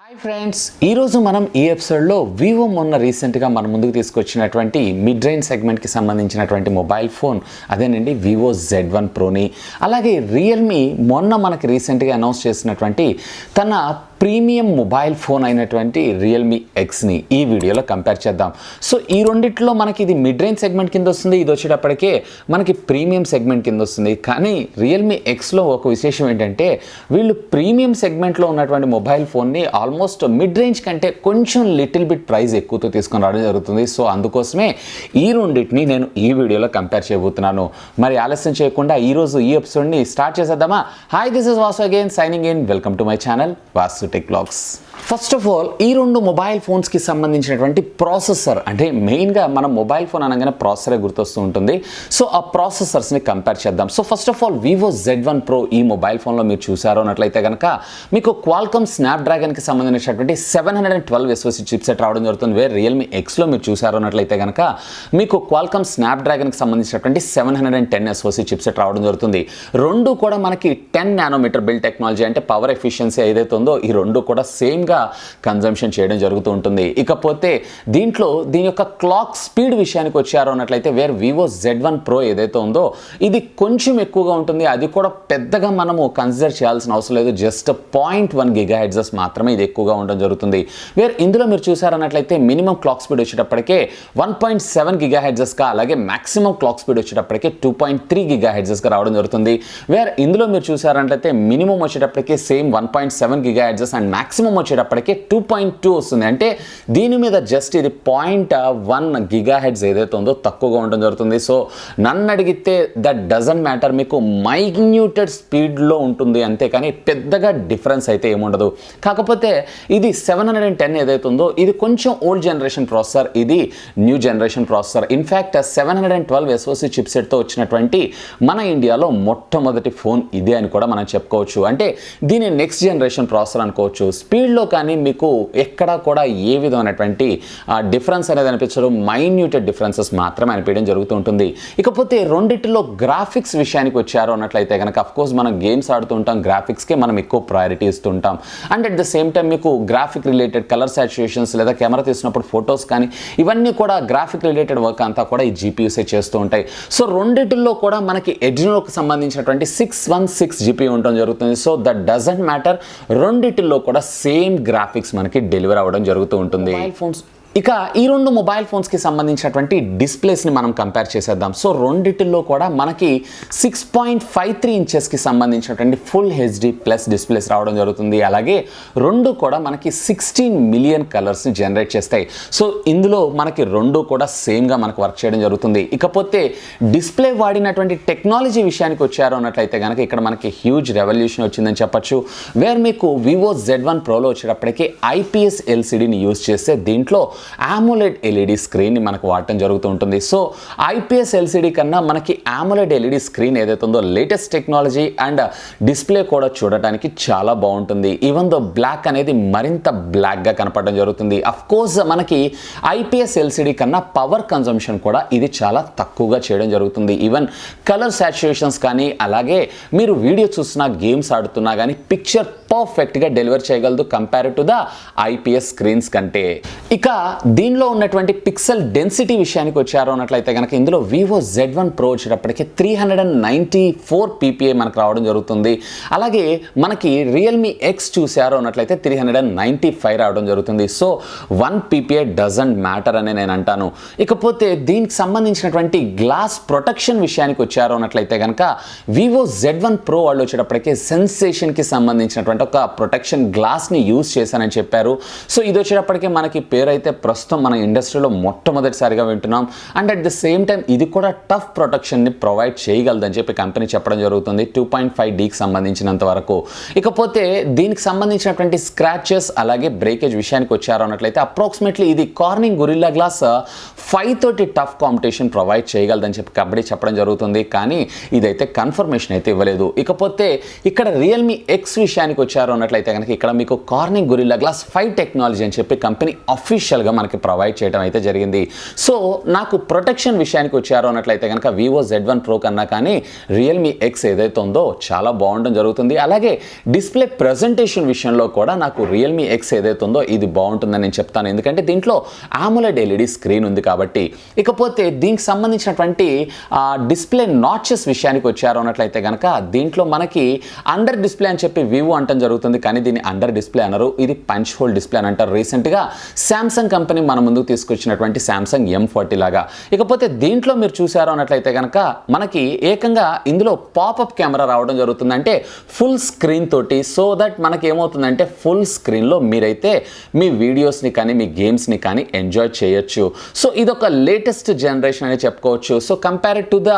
Hi friends, ఈరోజు మనం ఈ ఎపిసోడ్లో వివో మొన్న రీసెంట్గా మన ముందుకు తీసుకొచ్చినటువంటి మిడ్ రేంజ్ సెగ్మెంట్కి సంబంధించినటువంటి మొబైల్ ఫోన్ అదేనండి వివో Z1 ప్రోని, అలాగే రియల్మీ మొన్న మనకి రీసెంట్గా అనౌన్స్ చేసినటువంటి తన ప్రీమియం మొబైల్ ఫోన్ అయినటువంటి రియల్మీ ఎక్స్ని ఈ వీడియోలో కంపేర్ చేద్దాం. సో ఈ రెండిట్లో మనకి ఇది మిడ్ రేంజ్ సెగ్మెంట్ కింద వస్తుంది, ఇది వచ్చేటప్పటికే మనకి ప్రీమియం సెగ్మెంట్ కింద వస్తుంది. కానీ రియల్మీ ఎక్స్లో ఒక విశేషం ఏంటంటే వీళ్ళు ప్రీమియం సెగ్మెంట్లో ఉన్నటువంటి మొబైల్ ఫోన్ని ఆల్మోస్ట్ మిడ్ రేంజ్ కంటే కొంచెం లిటిల్ బిట్ ప్రైస్ ఎక్కువతో తీసుకొని రావడం జరుగుతుంది. సో అందుకోసమే ఈ రెండింటిని నేను ఈ వీడియోలో కంపేర్ చేయబోతున్నాను. మరి ఆలస్యం చేయకుండా ఈరోజు ఈ ఎపిసోడ్ని స్టార్ట్ చేసేద్దామా? Hi, this is Vasu again signing in. Welcome to my channel VaasuTechVlogs. First of all ఈ రెండు మొబైల్ ఫోన్స్కి సంబంధించినటువంటి ప్రాసెసర్, అంటే మెయిన్గా మనం మొబైల్ ఫోన్ అనగానే ప్రాసెసరే గుర్తొస్తూ ఉంటుంది. సో ఆ ప్రాసెసర్స్ని కంపేర్ చేద్దాం. So first of all Vivo Z1 Pro ఈ మొబైల్ ఫోన్లో మీరు చూసారో అన్నట్లయితే కనుక మీకు క్వాల్కమ్ స్నాప్డ్రాగన్కి సంబంధించినటువంటి 712 SoC చిప్సెట్ రావడం జరుగుతుంది. వేరే రియల్మీ ఎక్స్లో మీరు చూసారో అన్నట్లయితే కనుక మీకు క్వాల్కమ్ స్నాప్డ్రాగన్కి సంబంధించినటువంటి 710 SoC చిప్సెట్ రావడం జరుగుతుంది. రెండు కూడా మనకి 10 నానోమీటర్ బిల్డ్ టెక్నాలజీ, అంటే పవర్ ఎఫిషియన్సీ ఏదైతే ఉందో ఈ రెండు కూడా సేమ్గా కన్జంప్షన్ చేయడం జరుగుతూ ఉంటుంది. ఇకపోతే దీని యొక్క క్లాక్ స్పీడ్ విషయానికి వచ్చారో అన్నట్లయితే వేరే వివో Z1 Pro ఏదైతే ఉందో ఇది కొంచెం ఎక్కువగా ఉంటుంది. అది కూడా పెద్దగా మనము కన్సిడర్ చేయాల్సిన అవసరం లేదు, జస్ట్ 0.1 GHz మాత్రమే ఇది ఎక్కువగా ఉండడం జరుగుతుంది. వేరే ఇందులో మీరు చూసారన్నట్లయితే మినిమం క్లాక్ స్పీడ్ వచ్చేటప్పటికే 1.7 GHz గా, అలాగే మాక్సిమం క్లాక్ స్పీడ్ వచ్చేటప్పటికే 2.3 GHz గా రావడం జరుగుతుంది. వేరే ఇందులో మీరు చూసారన్నట్లయితే మినిమం వచ్చేటప్పటికే సేమ్ 1.7 GHz అండ్ మాక్సిమం వచ్చేటప్పటికే 2.2 వస్తుంది. అంటే దీని మీద జస్ట్ ఇది 0.1 GHz ఏదైతే ఉందో తక్కువగా ఉండడం జరుగుతుంది. సో నన్ను అడిగితే దట్ డజంట్ మ్యాటర్, మీకు మైన్యూటెడ్ స్పీడ్లో ఉంటుంది అంతేకాని పెద్దగా డిఫరెన్స్ అయితే ఏముండదు. కాకపోతే ఇది 710 ఏదైతే ఉందో ఇది కొంచెం ఓల్డ్ జనరేషన్ ప్రాసెసర్, ఇది new generation processor. In fact 712 SoC చిప్సెట్తో వచ్చినటువంటి మన ఇండియాలో మొట్టమొదటి ఫోన్ ఇదే అని కూడా మనం చెప్పుకోవచ్చు. అంటే దీని నెక్స్ట్ జనరేషన్ ప్రాసెసర్ అనుకోవచ్చు. స్పీడ్లో కానీ మీకు ఎక్కడా కూడా ఏ విధమైనటువంటి డిఫరెన్స్ అనేది అనిపించదు, మైన్యూటెడ్ డిఫరెన్సెస్ మాత్రమే అనిపించడం జరుగుతూ ఉంటుంది. ఇకపోతే రెండిటిలో గ్రాఫిక్స్ విషయానికి వచ్చారో అన్నట్లయితే కనుక అఫ్కోర్స్ మనం గేమ్స్ ఆడుతూ ఉంటాం, గ్రాఫిక్స్కే మనం ఎక్కువ ప్రయారిటీ ఇస్తూ ఉంటాం. And at the same time మీకు గ్రాఫిక్ రిలేటెడ్ కలర్ సాచురేషన్స్ లేదా కెమెరా తీసినప్పుడు ఫొటోస్ కానీ ఇవన్నీ కూడా గ్రాఫిక్ రిలేటెడ్ వర్క్ అంతా కూడా ఈ జీపీయూసే చేస్తూ ఉంటాయి. సో రెండిటిల్లో కూడా మనకి ఎడ్రినోకి సంబంధించినటువంటి 616 జీపీ ఉండడం జరుగుతుంది. సో దట్ డజంట్ మ్యాటర్, రెండిటిల్లో కూడా సేమ్ గ్రాఫిక్స్ మనకి డెలివర్ అవ్వడం జరుగుతూ ఉంటుంది. మొబైల్ ఫోన్స్ ఇక ఈ రెండు మొబైల్ ఫోన్స్కి సంబంధించినటువంటి డిస్ప్లేస్ని మనం కంపేర్ చేసేద్దాం. సో రెండిటిల్లో కూడా మనకి 6.53 ఇంచెస్కి సంబంధించినటువంటి ఫుల్ హెచ్డి ప్లస్ డిస్ప్లేస్ రావడం జరుగుతుంది. అలాగే రెండు కూడా మనకి 16 మిలియన్ కలర్స్ని జనరేట్ చేస్తాయి. సో ఇందులో మనకి రెండు కూడా సేమ్గా మనకు వర్క్ చేయడం జరుగుతుంది. ఇకపోతే డిస్ప్లే వాడినటువంటి టెక్నాలజీ విషయానికి వచ్చారో అన్నట్లయితే కనుక ఇక్కడ మనకి హ్యూజ్ రెవల్యూషన్ వచ్చిందని చెప్పచ్చు. వేర్ మీకు వివో Z1 Proలో వచ్చేటప్పటికి IPS LCDని యూజ్ చేస్తే దీంట్లో AMOLED LED స్క్రీన్ని మనకు వాడటం జరుగుతూ ఉంటుంది. సో IPS LCD కన్నా మనకి AMOLED LED స్క్రీన్ ఏదైతే ఉందో లేటెస్ట్ టెక్నాలజీ అండ్ డిస్ప్లే కూడా చూడటానికి చాలా బాగుంటుంది. ఈవెన్ దో బ్లాక్ అనేది మరింత బ్లాక్గా కనపడడం జరుగుతుంది. అఫ్ కోర్స్ మనకి IPS LCD కన్నా పవర్ కన్జంప్షన్ కూడా ఇది చాలా తక్కువగా చేయడం జరుగుతుంది. ఈవెన్ కలర్ సాచురేషన్స్ కానీ అలాగే మీరు వీడియో చూస్తున్నా గేమ్స్ ఆడుతున్నా కానీ పిక్చర్ పర్ఫెక్ట్గా డెలివర్ చేయగలదు compare to the IPS screens కంటే. ఇక దీనిలో ఉన్నటువంటి పిక్సెల్ డెన్సిటీ విషయానికి వచ్చారో అన్నట్లయితే కనుక ఇందులో వివో Z1 Pro వచ్చేటప్పటికి 394 PPI మనకు రావడం జరుగుతుంది. అలాగే మనకి రియల్మీ ఎక్స్ చూసారో అన్నట్లయితే 395 రావడం జరుగుతుంది. సో 1 PPI డజంట్ మ్యాటర్ అని నేను అంటాను. ఇకపోతే దీనికి సంబంధించినటువంటి గ్లాస్ ప్రొటెక్షన్ విషయానికి వచ్చారో అన్నట్లయితే కనుక వివో Z1 Pro వాళ్ళు వచ్చేటప్పటికి సెన్సేషన్కి సంబంధించినటువంటి ఒక ప్రొటెక్షన్ గ్లాస్ని యూజ్ చేశానని చెప్పారు. సో ఇది వచ్చేటప్పటికి మనకి పేరు అయితే ప్రస్తుతం మన ఇండస్ట్రీలో మొట్టమొదటిసారిగా వింటున్నాం. And at the same time ఇది కూడా టఫ్ ప్రొటెక్షన్ని ప్రొవైడ్ చేయగలదని చెప్పి కంపెనీ చెప్పడం జరుగుతుంది 2.5Dకి సంబంధించినంత వరకు. ఇకపోతే దీనికి సంబంధించినటువంటి స్క్రాచెస్ అలాగే బ్రేకేజ్ విషయానికి వచ్చారో అన్నట్లయితే అప్రాక్సిమేట్లీ ఇది కార్నింగ్ గొరిల్లా గ్లాస్ 5 తోటి టఫ్ కాంపిటీషన్ ప్రొవైడ్ చేయగలదని చెప్పి కంపెనీ చెప్పడం జరుగుతుంది. కానీ ఇదైతే కన్ఫర్మేషన్ అయితే ఇవ్వలేదు. ఇకపోతే ఇక్కడ రియల్మీ ఎక్స్ విషయానికి వచ్చారు అన్నట్లయితే కనుక ఇక్కడ మీకు కార్నింగ్ గొరిల్లా గ్లాస్ 5 టెక్నాలజీ అని చెప్పి కంపెనీ అఫీషియల్గా మనకి ప్రొవైడ్ చేయడం అయితే జరిగింది. సో నాకు ప్రొటెక్షన్ విషయానికి వచ్చారు అన్నట్లయితే కనుక వివో Z1 Pro కన్నా కానీ రియల్మీ ఎక్స్ ఏదైతే ఉందో చాలా బాగుండడం జరుగుతుంది. అలాగే డిస్ప్లే ప్రజెంటేషన్ విషయంలో కూడా నాకు రియల్మీ ఎక్స్ ఏదైతే ఉందో ఇది బాగుంటుందని నేను చెప్తాను. ఎందుకంటే దీంట్లో AMOLED LED స్క్రీన్ ఉంది కాబట్టి. ఇకపోతే దీనికి సంబంధించినటువంటి డిస్ప్లే నాచెస్ విషయానికి వచ్చారు అన్నట్లయితే కనుక దీంట్లో మనకి అండర్ డిస్ప్లే అని చెప్పి వివో అంటం జరుగుతుంది, కానీ దీన్ని అండర్ డిస్ప్లే అనరు, ఇది పంచ్ హోల్ డిస్ప్లే అని అంటారు. రీసెంట్గా శాంసంగ్ కంపెనీ మన ముందుకు తీసుకొచ్చినటువంటి శాంసంగ్ M40 లాగా. ఇకపోతే దీంట్లో మీరు చూసారు అన్నట్లయితే కనుక మనకి ఏకంగా ఇందులో పాపప్ కెమెరా రావడం జరుగుతుంది, అంటే ఫుల్ స్క్రీన్ తోటి. సో దట్ మనకి ఏమవుతుందంటే ఫుల్ స్క్రీన్లో మీరైతే మీ వీడియోస్ని కానీ మీ గేమ్స్ని కానీ ఎంజాయ్ చేయొచ్చు. సో ఇదొక లేటెస్ట్ జనరేషన్ అని చెప్పుకోవచ్చు. సో కంపేర్డ్ టు ద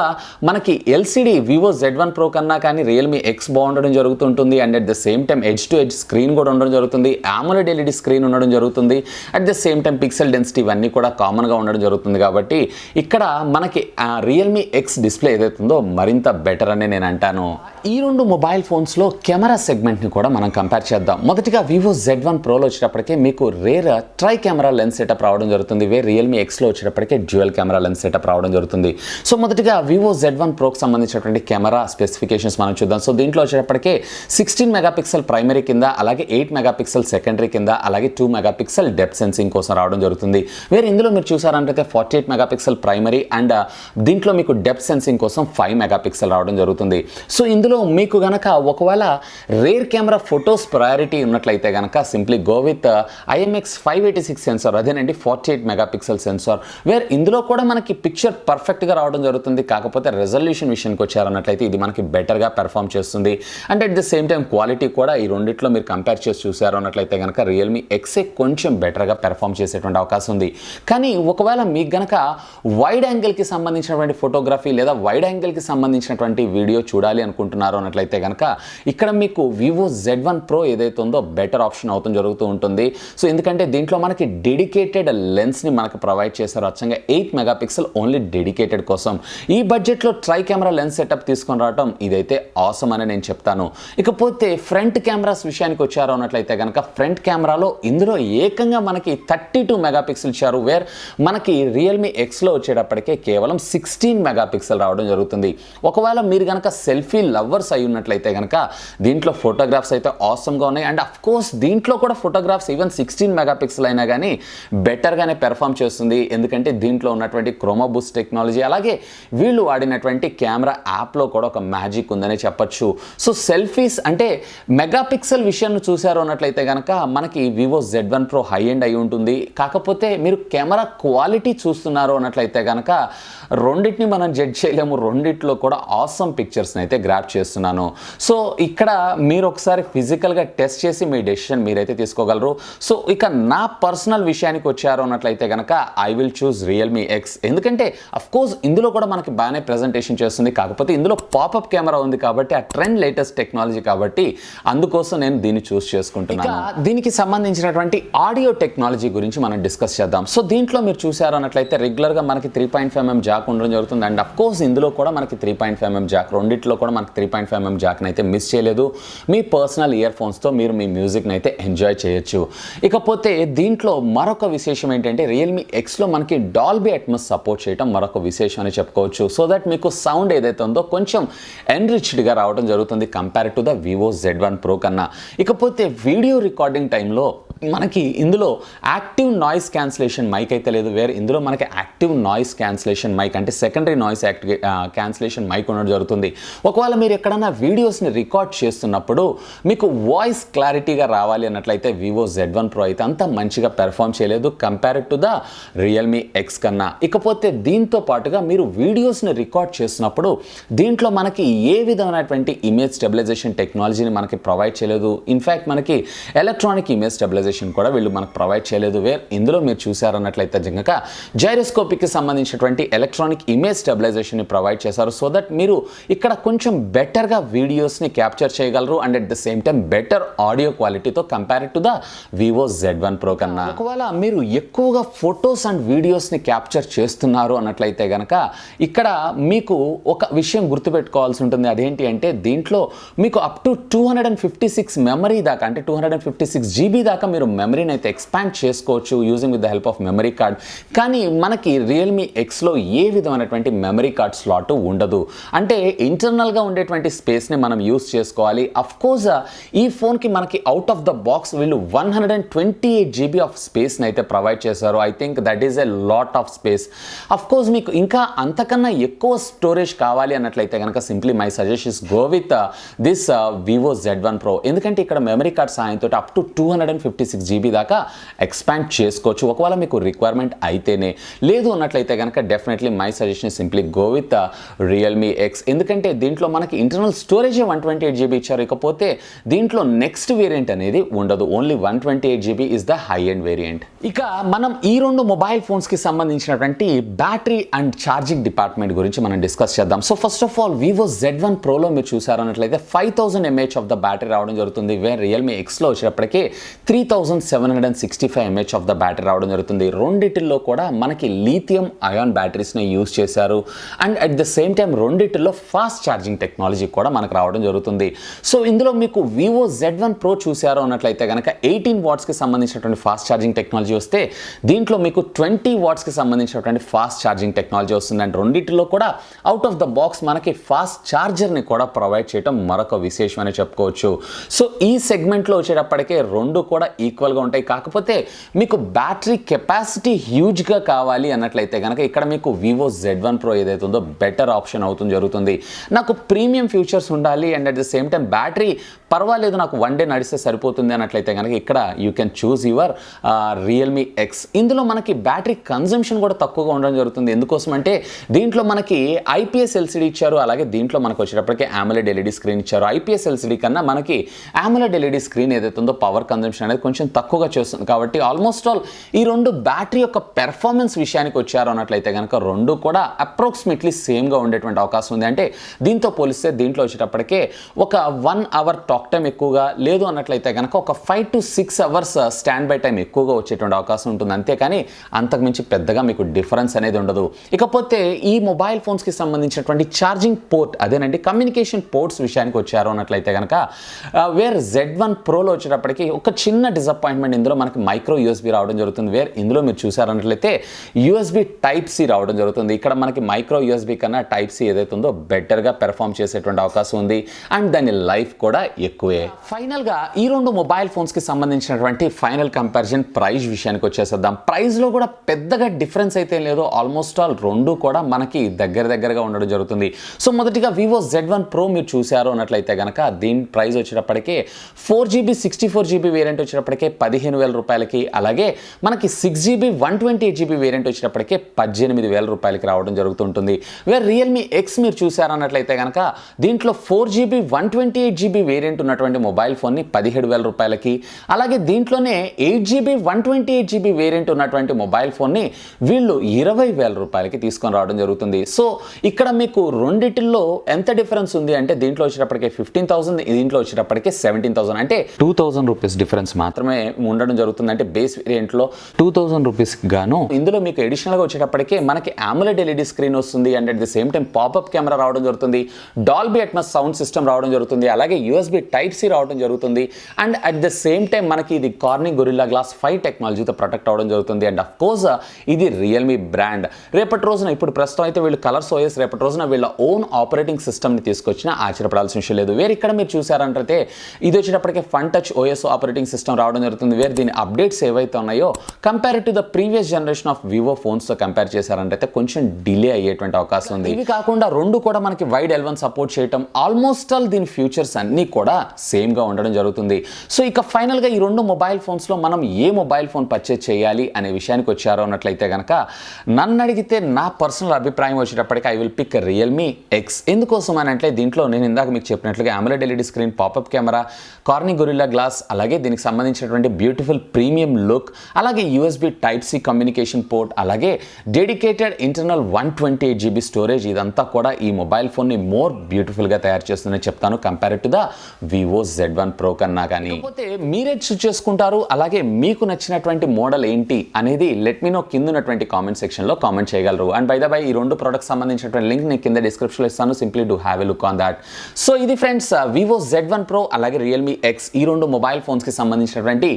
మనకి ఎల్సిడి వివో Z1 Pro కన్నా కానీ రియల్మీ ఎక్స్ బాగుండడం జరుగుతుంటుంది. And at the same time edge to edge screen కూడా ఉండడం జరుగుతుంది, AMOLED LED స్క్రీన్ ఉండడం జరుగుతుంది. At the same time pixel density ఇవన్నీ కూడా కామన్గా ఉండడం జరుగుతుంది. కాబట్టి ఇక్కడ మనకి రియల్మీ ఎక్స్ డిస్ప్లే ఏదైతే ఉందో మరింత బెటర్ అని నేను అంటాను. ఈ రెండు మొబైల్ ఫోన్స్లో కెమెరా సెగ్మెంట్ని కూడా మనం కంపేర్ చేద్దాం. మొదటిగా వివో Z1 Proలో వచ్చేటప్పటికే మీకు rear tri camera lens setup రావడం జరుగుతుంది, వేరే రియల్మీ ఎక్స్లో వచ్చేటప్పటికే డ్యూయల్ కెమెరా లెన్స్ సెటప్ రావడం జరుగుతుంది. సో మొదటిగా వివో Z1 Proకి సంబంధించినటువంటి కెమెరా స్పెసిఫికేషన్స్ మనం చూద్దాం. సో దీంట్లో వచ్చేటప్పటికే 16 మెగాపిక్సెల్ ప్రైమరీ కింద, అలాగే 8 మెగాపిక్సెల్ సెకండరీ కింద, అలాగే 2 మెగాపిక్సెల్ డెప్త్ సెన్సింగ్ కోసం రావడం జరుగుతుంది. వేరే ఇందులో మీరు చూసారంటే 48 మెగాపిక్సెల్ ప్రైమరీ అండ్ దీంట్లో మీకు డెప్త్ సెన్సింగ్ కోసం 5 మెగాపిక్సెల్ రావడం జరుగుతుంది. సో ఇందులో మీకు గనక ఒకవేళ రేర్ కెమెరా ఫొటోస్ ప్రయారిటీ ఉన్నట్లయితే గనక simply go with IMX 586 sensor, అదేనండి 48 మెగాపిక్సెల్ సెన్సార్. వేర్ ఇందులో కూడా మనకి పిక్చర్ పర్ఫెక్ట్గా రావడం జరుగుతుంది, కాకపోతే రెజల్యూషన్ విషయానికి వచ్చారన్నట్లయితే ఇది మనకి బెటర్గా పెర్ఫామ్ చేస్తుంది. And at the same time quality కూడా ఈ రెండిట్లో మీరు కంపేర్ చేసి చూసారు అన్నట్లయితే కనుక రియల్మీ ఎక్సే కొంచెం బెటర్గా పెర్ఫామ్ చేసేటువంటి అవకాశం ఉంది. కానీ ఒకవేళ మీకు గనక వైడ్ యాంగిల్కి సంబంధించినటువంటి ఫోటోగ్రఫీ లేదా వైడ్ యాంగిల్కి సంబంధించినటువంటి వీడియో చూడాలి అనుకుంటున్నారు అన్నట్లయితే కనుక ఇక్కడ మీకు వివో Z1 Pro ఏదైతే ఉందో బెటర్ ఆప్షన్ అవుతుంది జరుగుతూ ఉంటుంది. సో ఎందుకంటే దీంట్లో మనకి డెడికేటెడ్ లెన్స్ని మనకు ప్రొవైడ్ చేశారు, అచ్చంగా 8 మెగాపిక్సెల్ ఓన్లీ డెడికేటెడ్ కోసం. ఈ బడ్జెట్లో ట్రై కెమెరా లెన్స్ సెటప్ తీసుకొని రావడం ఇదైతే ఆసమ్ అని నేను చెప్తాను. ఇకపోతే ఫ్రంట్ కెమెరాస్ విషయానికి వచ్చారు అన్నట్లయితే కనుక ఫ్రంట్ కెమెరాలో ఇందులో ఏకంగా మనకి 32 మెగాపిక్సెల్ ఇచ్చారు, వేర్ మనకి రియల్మీ ఎక్స్లో వచ్చేటప్పటికే కేవలం 16 మెగాపిక్సెల్ రావడం జరుగుతుంది. ఒకవేళ మీరు కనుక సెల్ఫీ లవర్స్ అయి ఉన్నట్లయితే కనుక దీంట్లో ఫోటోగ్రాఫ్స్ అయితే ఆసమ్గా ఉన్నాయి. అండ్ అఫ్ కోర్స్ దీంట్లో కూడా ఫోటోగ్రాఫ్స్ ఈవెన్ 16 మెగాపిక్సెల్ అయినా కానీ బెటర్గానే పెర్ఫామ్ చేస్తుంది, ఎందుకంటే దీంట్లో ఉన్నటువంటి క్రోమా బూస్ట్ టెక్నాలజీ, అలాగే వీళ్ళు వాడినటువంటి కెమెరా యాప్లో కూడా ఒక మ్యాజిక్ ఉందని చెప్పొచ్చు. సో సెల్ఫీస్ అంటే మెగాపిక్సెల్ విషయాన్ని చూసారు అన్నట్లయితే కనుక మనకి Vivo Z1 Pro high end అయి ఉంటుంది. కాకపోతే మీరు కెమెరా క్వాలిటీ చూస్తున్నారు అన్నట్లయితే కనుక రెండింటిని మనం జడ్జ్ చేయలేము, రెండిట్లో కూడా ఆసమ్ పిక్చర్స్ని అయితే గ్రాప్ చేస్తున్నాను. సో ఇక్కడ మీరు ఒకసారి ఫిజికల్గా టెస్ట్ చేసి మీ డెసిషన్ మీరైతే తీసుకోగలరు. సో ఇక నా పర్సనల్ విషయానికి వచ్చారు అన్నట్లయితే కనుక I will choose Realme X, ఎందుకంటే అఫ్కోర్స్ ఇందులో కూడా మనకి బాగానే ప్రజెంటేషన్ చేస్తుంది, కాకపోతే ఇందులో పాపప్ కెమెరా ఉంది కాబట్టి ఆ ట్రెండ్ లేటెస్ట్ టెక్నాలజీ కాబట్టి అందుకోసం నేను దీన్ని చూస్ చేసుకుంటున్నాను. దీనికి సంబంధించినటువంటి ఆడియో టెక్నాలజీ గురించి మనం డిస్కస్ చేద్దాం. సో దీంట్లో మీరు చూసారు అన్నట్లయితే రెగ్యులర్గా మనకి 3.5mm జాక్ ఉండడం జరుగుతుంది. అండ్ అఫ్కోర్స్ ఇందులో కూడా మనకి 3.5mm జాక్, రెండిట్లో కూడా మనకి 3.5mm జాక్ని అయితే మిస్ చేయలేదు. మీ పర్సనల్ ఇయర్ ఫోన్స్తో మీరు మీ మ్యూజిక్ని అయితే ఎంజాయ్ చేయొచ్చు. ఇకపోతే దీంట్లో మరొక విశేషం ఏంటంటే రియల్మీ ఎక్స్లో మనకి డాల్బీ అట్మాస్ సపోర్ట్ చేయడం మరొక విశేషం అని చెప్పుకోవచ్చు. సో దట్ మీకు సౌండ్ ఏదైతే ఉందో కొంచెం ఎన్రిచ్డ్గా రావడం జరుగుతుంది compare to the Vivo Z1 Pro కన్నా. ఇకపోతే వీడియో రికార్డింగ్ టైంలో మనకి ఇందులో యాక్టివ్ నాయిస్ క్యాన్సిలేషన్ మైక్ అయితే లేదు, వేరే ఇందులో మనకి యాక్టివ్ నాయిస్ క్యాన్సిలేషన్ మైక్ అంటే సెకండరీ నాయిస్ క్యాన్సిలేషన్ మైక్ ఉండడం జరుగుతుంది. ఒకవేళ మీరు ఎక్కడన్నా వీడియోస్ని రికార్డ్ చేస్తున్నప్పుడు మీకు వాయిస్ క్లారిటీగా రావాలి అన్నట్లయితే వివో Z1 Pro అయితే అంత మంచిగా పెర్ఫామ్ చేయలేదు compare to the Realme X కన్నా. ఇకపోతే దీంతో పాటుగా మీరు వీడియోస్ని రికార్డ్ చేస్తున్నప్పుడు దీంట్లో మనకి ఏ విధమైనటువంటి ఇమేజ్ స్టెబిలైజేషన్ టెక్నాలజీని మనకి ప్రొవైడ్ చేయలేదు. ఇన్ఫ్యాక్ట్ మనకి ఎలక్ట్రానిక్ ఇమేజ్ స్టెబిలైజేషన్ స్టెబిలైజేషన్ కూడా వీళ్ళు మనకు ప్రొవైడ్ చేయలేదు. వేర్ ఇందులో మీరు చూసారన్నట్లయితే కనుక గైరోస్కోపిక్కి సంబంధించినటువంటి ఎలక్ట్రానిక్ ఇమేజ్ స్టెబిలైజేషన్ని ప్రొవైడ్ చేశారు. సో దట్ మీరు ఇక్కడ కొంచెం బెటర్గా వీడియోస్ని క్యాప్చర్ చేయగలరు and at the same time better audio క్వాలిటీతో compare to the Vivo Z1 Pro కన్నా. ఒకవేళ మీరు ఎక్కువగా ఫొటోస్ అండ్ వీడియోస్ని క్యాప్చర్ చేస్తున్నారు అన్నట్లయితే కనుక ఇక్కడ మీకు ఒక విషయం గుర్తుపెట్టుకోవాల్సి ఉంటుంది. అదేంటి అంటే దీంట్లో మీకు అప్ టు 256 మెమరీ దాకా అంటే 256 GB దాకా మీరు మెమరీని అయితే ఎక్స్పాండ్ చేసుకోవచ్చు using with the help of memory card. కానీ మనకి రియల్మీ ఎక్స్లో ఏ విధమైనటువంటి మెమరీ కార్డ్ స్లాట్ ఉండదు. అంటే ఇంటర్నల్గా ఉండేటువంటి స్పేస్ని మనం యూస్ చేసుకోవాలి. అఫ్ కోర్స్ ఈ ఫోన్కి మనకి అవుట్ ఆఫ్ ద బాక్స్ వీళ్ళు 128 GB ఆఫ్ స్పేస్ని అయితే ప్రొవైడ్ చేశారు. I think that is a lot of space. Of course మీకు ఇంకా అంతకన్నా ఎక్కువ స్టోరేజ్ కావాలి అన్నట్లయితే కనుక simply my suggestion is go with this Vivo Z1 Pro. ఎందుకంటే ఇక్కడ మెమరీ కార్డ్ సాయంతో అప్ టు 256 GB దాకా ఎక్స్పాండ్ చేసుకోవచ్చు ఒకవేళ మీకు రిక్వైర్మెంట్ అయితేనే. లేదు అన్నట్లయితే కనుక definitely my suggestion simply go with Realme X. ఎందుకంటే దీంట్లో మనకి ఇంటర్నల్ స్టోరేజ్ 128 GB ఇచ్చారు. ఇకపోతే దీంట్లో నెక్స్ట్ వేరియంట్ అనేది ఉండదు. Only 128 GB is the high end variant. ఇక మనం ఈ రెండు మొబైల్ ఫోన్స్కి సంబంధించినటువంటి బ్యాటరీ అండ్ ఛార్జింగ్ డిపార్ట్మెంట్ గురించి మనం డిస్కస్ చేద్దాం. So first of all Vivo Z1 Proలో మీరు చూసారన్నట్లయితే 5000 mAh ఆఫ్ ద బ్యాటరీ రావడం జరుగుతుంది. వేర్ రియల్మీ ఎక్స్లో వచ్చేటప్పటికి 3765 mAh ఆఫ్ ద బ్యాటరీ రావడం జరుగుతుంది. రెండిటిల్లో కూడా మనకి లిథియం అయాన్ బ్యాటరీస్ని యూజ్ చేశారు and at the same time రెండిటిల్లో ఫాస్ట్ ఛార్జింగ్ టెక్నాలజీ కూడా మనకు రావడం జరుగుతుంది. సో ఇందులో మీకు వివో Z1 Pro చూసారు అన్నట్లయితే కనుక 18 వాట్స్కి సంబంధించినటువంటి ఫాస్ట్ ఛార్జింగ్ టెక్నాలజీ వస్తే దీంట్లో మీకు 20 వాట్స్కి సంబంధించినటువంటి ఫాస్ట్ ఛార్జింగ్ టెక్నాలజీ వస్తుంది. అండ్ రెండిటిలో కూడా అవుట్ ఆఫ్ ద బాక్స్ మనకి ఫాస్ట్ ఛార్జర్ని కూడా ప్రొవైడ్ చేయడం మరొక విశేషం అని చెప్పుకోవచ్చు. సో ఈ సెగ్మెంట్లో వచ్చేటప్పటికే రెండు కూడా ఈక్వల్గా ఉంటాయి. కాకపోతే మీకు బ్యాటరీ కెపాసిటీ హ్యూజ్గా కావాలి అన్నట్లయితే కనుక ఇక్కడ మీకు వివో Z1 Pro ఏదైతే ఉందో బెటర్ ఆప్షన్ అవుతుంది జరుగుతుంది. నాకు ప్రీమియం ఫ్యూచర్స్ ఉండాలి and at the same time battery పర్వాలేదు నాకు వన్ డే నడిస్తే సరిపోతుంది అన్నట్లయితే కనుక ఇక్కడ you can choose your Realme X. ఇందులో మనకి బ్యాటరీ కన్జంప్షన్ కూడా తక్కువగా ఉండడం జరుగుతుంది. ఎందుకోసం అంటే దీంట్లో మనకి IPS LCD ఇచ్చారు. అలాగే దీంట్లో మనకు వచ్చేటప్పటికే AMOLED LED స్క్రీన్ ఇచ్చారు. IPS LCD కన్నా మనకి AMOLED LED స్క్రీన్ ఏదైతే ఉందో పవర్ కన్జంప్షన్ అనేది కొంచెం తక్కువగా చేస్తుంది. కాబట్టి ఆల్మోస్ట్ ఆల్ ఈ రెండు బ్యాటరీ యొక్క పెర్ఫార్మెన్స్ విషయానికి వచ్చారు అన్నట్లయితే కనుక రెండు కూడా అప్రాక్సిమేట్లీ సేమ్గా ఉండేటువంటి అవకాశం ఉంది. అంటే దీంతో పోలిస్తే దీంట్లో వచ్చేటప్పటికే ఒక 1 hour టాక్ టైం ఎక్కువగా, లేదు అన్నట్లయితే కనుక ఒక 5 to 6 hours stand by time ఎక్కువగా వచ్చేటువంటి అవకాశం ఉంటుంది. అంతేకాని అంతకుమించి పెద్దగా మీకు డిఫరెన్స్ అనేది ఉండదు. ఇకపోతే ఈ మొబైల్ ఫోన్స్కి సంబంధించినటువంటి ఛార్జింగ్ పోర్ట్ అదేనండి కమ్యూనికేషన్ పోర్ట్స్ విషయానికి వచ్చారు అన్నట్లయితే కనుక వేర్ Z1 Proలో వచ్చేటప్పటికి ఒక చిన్న డిసప్పాయింట్మెంట్ ఇందులో మనకి మైక్రో USB రావడం జరుగుతుంది. వేర్ ఇందులో మీరు చూసారన్నట్లయితే USB Type-C రావడం జరుగుతుంది. ఇక్కడ మనకి మైక్రో USB కన్నా Type-C ఏదైతే ఉందో బెటర్గా పెర్ఫామ్ చేసేటువంటి అవకాశం ఉంది అండ్ దాని లైఫ్ కూడా ఎక్కువే. ఫైనల్గా ఈ రెండు మొబైల్ ఫోన్స్కి సంబంధించినటువంటి ఫైనల్ కంపారిజన్ ప్రైస్ విషయానికి వచ్చేసేద్దాం. ప్రైస్లో కూడా పెద్దగా డిఫరెన్స్ అయితే లేదు. ఆల్మోస్ట్ ఆల్ రెండు కూడా మనకి దగ్గరగా ఉండడం జరుగుతుంది. సో మొదటిగా వివో Z1 Pro మీరు చూసారు అన్నట్లయితే కనుక దీని ప్రైస్ వచ్చేటప్పటికే 4GB 64GB వేరియంట్ వచ్చేటప్పటికే 15,000 రూపాయలకి, అలాగే మనకి 6GB 128GB వేరియంట్ వచ్చేటప్పటికే 18,000 రూపాయలకి రావడం జరుగుతుంటుంది. వేర్ రియల్మీ ఎక్స్ మీరు చూసారన్నట్లయితే కనుక దీంట్లో 4GB 128GB వేరియంట్ ఉన్నటువంటి మొబైల్ ఫోన్ని 17,000 రూపాయలకి, అలాగే దీంట్లోనే 8GB 128GB వేరియంట్ ఉన్నటువంటి మొబైల్ ఫోన్ని వీళ్ళు 20,000 రూపాయలకి తీసుకొని రావడం జరుగుతుంది. సో ఇక్కడ మీకు రెండిటిల్లో ఎంత డిఫరెన్స్ ఉంది అంటే దీంట్లో వచ్చేటప్పటికే 15,000, దీంట్లో వచ్చేటప్పటికే 17,000, అంటే 2,000 రూపీస్ డిఫరెన్స్ మాత్రమే ఉండడం జరుగుతుంది. అంటే బేస్ వేరియంట్లో 2,000 రూపీస్ గాను ఇందులో మీకు అడిషనల్గా వచ్చేటప్పటికే మనకి AMOLED LED స్క్రీన్ వస్తుంది and at the same time popup camera రావడం జరుగుతుంది, డాల్బీ అట్మాస్ సౌండ్ సిస్టమ్ రావడం జరుగుతుంది, అలాగే USB Type-C రావడం జరుగుతుంది and at the same time మనకి ఇది కార్నింగ్ గొరిల్లా గ్లాస్ 5 టెక్నాలజీతో ప్రొటెక్ట్ అవడం జరుగుతుంది. అండ్ అఫ్ కోర్స్ ఇది రియల్మీ బ్రాండ్. రేపటి రోజున ఇప్పుడు ప్రస్తుతం అయితే వీళ్ళు కలర్స్ OS రేపటి రోజున వీళ్ళ ఓన్ ఆపరేటింగ్ సిస్టమ్ని తీసుకొచ్చినా ఆశ్చర్యపడాల్సిన విషయం లేదు. వేరే ఇక్కడ మీరు చూసారంటే ఇది వచ్చేటప్పటికే fun touch OS operating system రావడం జరుగుతుంది. వేరే దీని అప్డేట్స్ ఏవైతే ఉన్నాయో compare to the previous generation of Vivo ఫోన్స్తో కంపేర్ చేశారంటే కొంచెం డిలే అయ్యేటువంటి అవకాశం ఉంది. ఇవి కాకుండా రెండు కూడా మనకి వైడ్ L1 సపోర్ట్ చేయటం, ఆల్మోస్ట్ ఆల్ దీని ఫ్యూచర్స్ అన్నీ కూడా సేమ్గా ఉండడం జరుగుతుంది. సో ఇక ఫైనల్గా ఈ రెండు మొబైల్ ఫోన్స్లో మనం ఏ మొబైల్ ఫోన్ పర్చేజ్ చేయాలి అనే విషయానికి వచ్చారో అన్నట్లయితే కనుక నన్ను అడిగితే నా పర్సనల్ అభిప్రాయం వచ్చేటప్పటికి I will pick Realme X. ఎందుకోసం అని అంటే దీంట్లో నేను ఇందాక మీకు చెప్పినట్లుగా AMOLED LED screen, popup camera, Corning Gorilla glass, అలాగే దీనికి సంబంధించిన సంబంధించినటువంటి బ్యూటిఫుల్ ప్రీమియం లుక్, అలాగే USB type C communication port, అలాగే డెడికేటెడ్ ఇంటర్నల్ 128GB స్టోరేజ్, ఇదంతా కూడా ఈ మొబైల్ ఫోన్ని మోర్ బ్యూటిఫుల్గా తయారు చేస్తుందని చెప్తాను compare to the Vivo Z1 Pro కన్నా. కానీ కాకపోతే మీరే చూస్ చేసుకుంటారు. అలాగే మీకు నచ్చినటువంటి మోడల్ ఏంటి అనేది లెట్ మీ నో కింద ఉన్నటువంటి కామెంట్ సెక్షన్లో కామెంట్ చేయగలరు. అండ్ బై ద బై ఈ రెండు ప్రొడక్ట్స్ సంబంధించినటువంటి లింక్ నేను కింద డిస్క్రిప్షన్లో ఇస్తాను. Simply do have a look on that. So ఇది ఫ్రెండ్స్ వివో Z1 Pro అలాగే రియల్మీ X ఈ రెండు మొబైల్ ఫోన్స్కి సంబంధించినటువంటి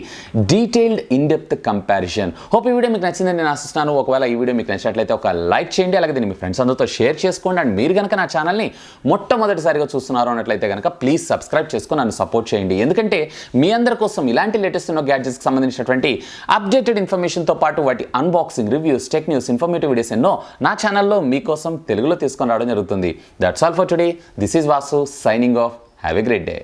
detailed in depth comparison. Hope ఈ వీడియో మీకు నచ్చిందని నేను ఆశిస్తున్నాను. ఒకవేళ ఈ వీడియో మీకు నచ్చినట్లయితే ఒక లైక్ చేయండి, అలాగే దీన్ని మీ ఫ్రెండ్స్ అందరితో షేర్ చేసుకోండి. అండ్ మీరు కనుక నా ఛానల్ని మొట్టమొదటిసారిగా చూస్తున్నారు అన్నట్లయితే కనుక ప్లీజ్ సబ్స్క్రైబ్ చేసుకొని నన్ను సపోర్ట్ చేయండి. ఎందుకంటే మీ అందరి కోసం ఇలాంటి లేటెస్ట్ గ్యాడ్జెట్స్కి సంబంధించినటువంటి అప్డేటెడ్ ఇన్ఫర్మేషన్తో పాటు వాటి unboxing, reviews, tech news, informative videos ఎన్నో నా ఛానల్లో మీకోసం తెలుగులో తీసుకొని రావడం జరుగుతుంది. That's all for today. This is Vasu signing off. Have a great day.